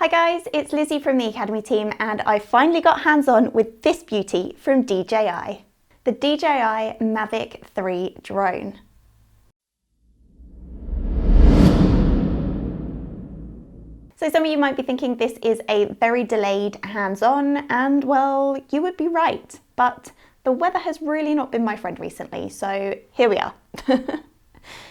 Hi guys, it's Lizzie from the Academy team and I finally got hands-on with this beauty from DJI. The DJI Mavic 3 drone. So some of you might be thinking this is a very delayed hands-on, and well, you would be right, but the weather has really not been my friend recently, so here we are.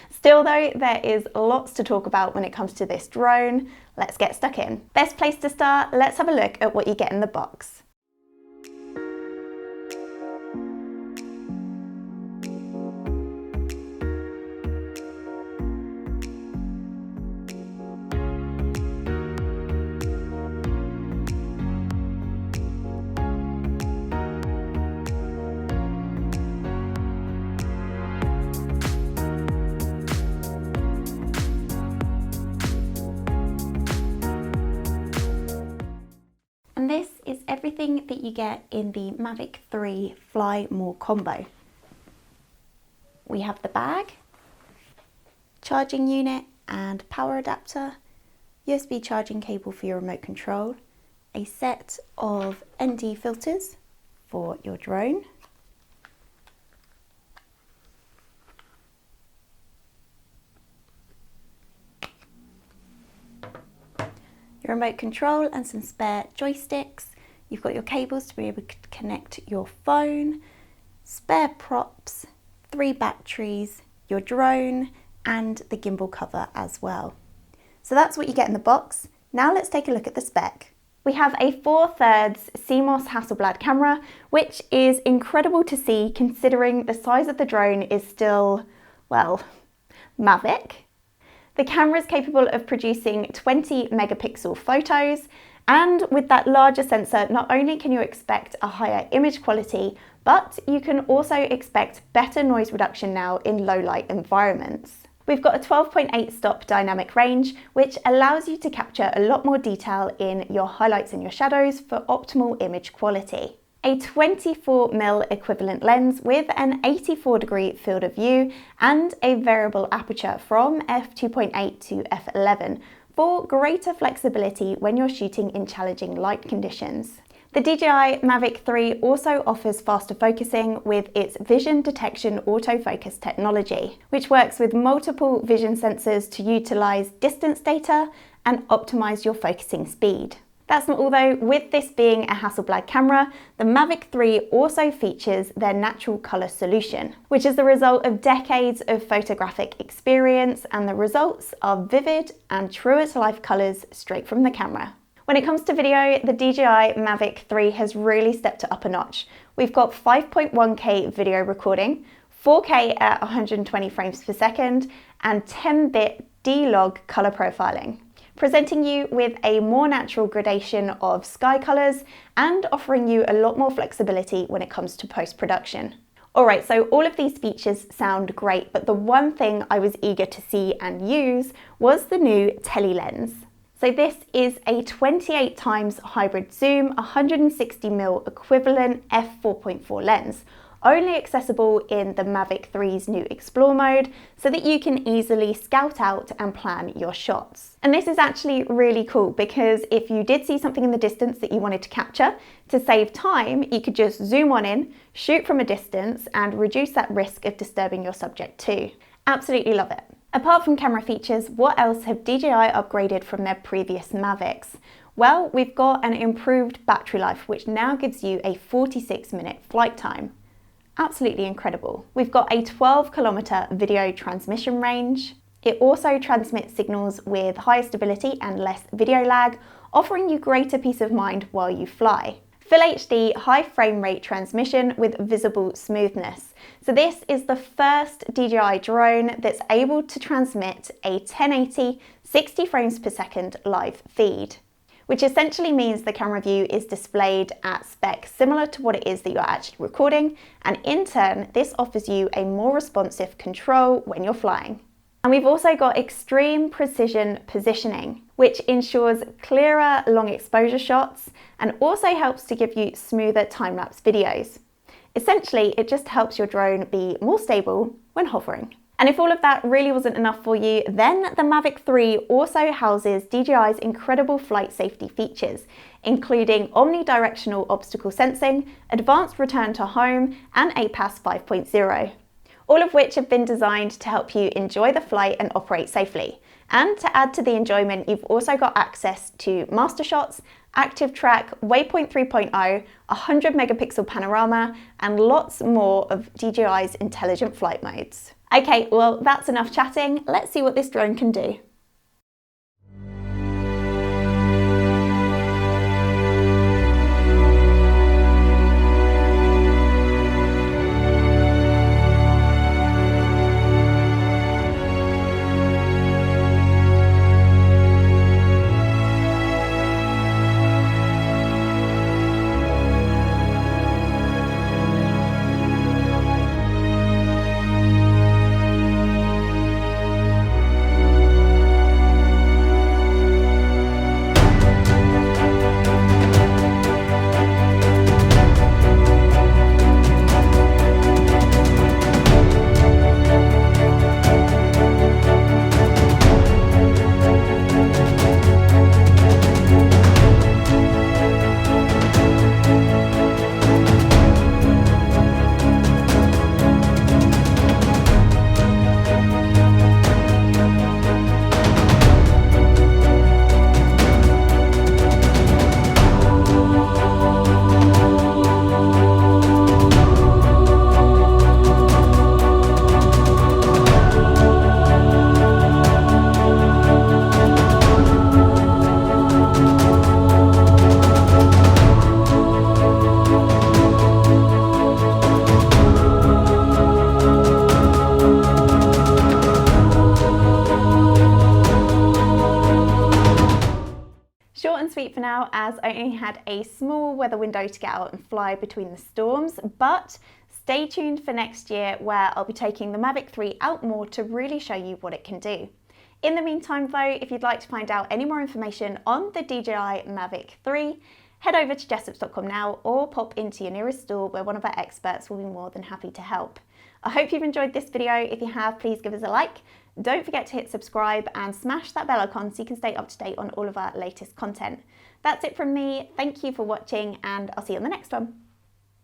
Still though, there is lots to talk about when it comes to this drone. Let's get stuck in. Best place to start, let's have a look at what you get in the box. And this is everything that you get in the Mavic 3 Fly More combo. We have the bag, charging unit and power adapter, USB charging cable for your remote control, a set of ND filters for your drone, your remote control and some spare joysticks. You've got your cables to be able to connect your phone, spare props, 3 batteries, your drone, and the gimbal cover as well. So that's what you get in the box. Now let's take a look at the spec. We have a 4/3 CMOS Hasselblad camera, which is incredible to see considering the size of the drone is still, well, Mavic. The camera is capable of producing 20 megapixel photos, and with that larger sensor, not only can you expect a higher image quality, but you can also expect better noise reduction now in low light environments. We've got a 12.8 stop dynamic range, which allows you to capture a lot more detail in your highlights and your shadows for optimal image quality. A 24mm equivalent lens with an 84-degree field of view and a variable aperture from f2.8 to f11 for greater flexibility when you're shooting in challenging light conditions. The DJI Mavic 3 also offers faster focusing with its vision detection autofocus technology, which works with multiple vision sensors to utilize distance data and optimize your focusing speed. That's not all though. With this being a Hasselblad camera, the Mavic 3 also features their natural colour solution, which is the result of decades of photographic experience, and the results are vivid and truer to life colours straight from the camera. When it comes to video, the DJI Mavic 3 has really stepped it up a notch. We've got 5.1K video recording, 4K at 120 frames per second, and 10-bit D-Log colour profiling, presenting you with a more natural gradation of sky colours and offering you a lot more flexibility when it comes to post-production. Alright, so all of these features sound great, but the one thing I was eager to see and use was the new tele lens. So this is a 28 times hybrid zoom, 160mm equivalent f4.4 lens, only accessible in the Mavic 3's new Explore mode, so that you can easily scout out and plan your shots. And this is actually really cool because if you did see something in the distance that you wanted to capture, to save time, you could just zoom on in, shoot from a distance, and reduce that risk of disturbing your subject too. Absolutely love it. Apart from camera features, what else have DJI upgraded from their previous Mavics? Well, we've got an improved battery life, which now gives you a 46-minute flight time. Absolutely incredible. We've got a 12-kilometer video transmission range. It also transmits signals with higher stability and less video lag, offering you greater peace of mind while you fly. Full HD high frame rate transmission with visible smoothness. So this is the first DJI drone that's able to transmit a 1080 60 frames per second live feed, which essentially means the camera view is displayed at spec similar to what it is that you're actually recording, and in turn this offers you a more responsive control when you're flying. And we've also got extreme precision positioning, which ensures clearer long exposure shots and also helps to give you smoother time-lapse videos. Essentially, it just helps your drone be more stable when hovering. And if all of that really wasn't enough for you, then the Mavic 3 also houses DJI's incredible flight safety features, including omnidirectional obstacle sensing, advanced return to home, and APAS 5.0. All of which have been designed to help you enjoy the flight and operate safely. And to add to the enjoyment, you've also got access to master shots, active track, waypoint 3.0, 100 megapixel panorama, and lots more of DJI's intelligent flight modes. Okay, well, that's enough chatting. Let's see what this drone can do. Short and sweet for now, as I only had a small weather window to get out and fly between the storms, but stay tuned for next year where I'll be taking the Mavic 3 out more to really show you what it can do. In the meantime though, if you'd like to find out any more information on the DJI Mavic 3, head over to jessops.com now or pop into your nearest store where one of our experts will be more than happy to help. I hope you've enjoyed this video. If you have, please give us a like. Don't forget to hit subscribe and smash that bell icon so you can stay up to date on all of our latest content. That's it from me. Thank you for watching and I'll see you on the next one.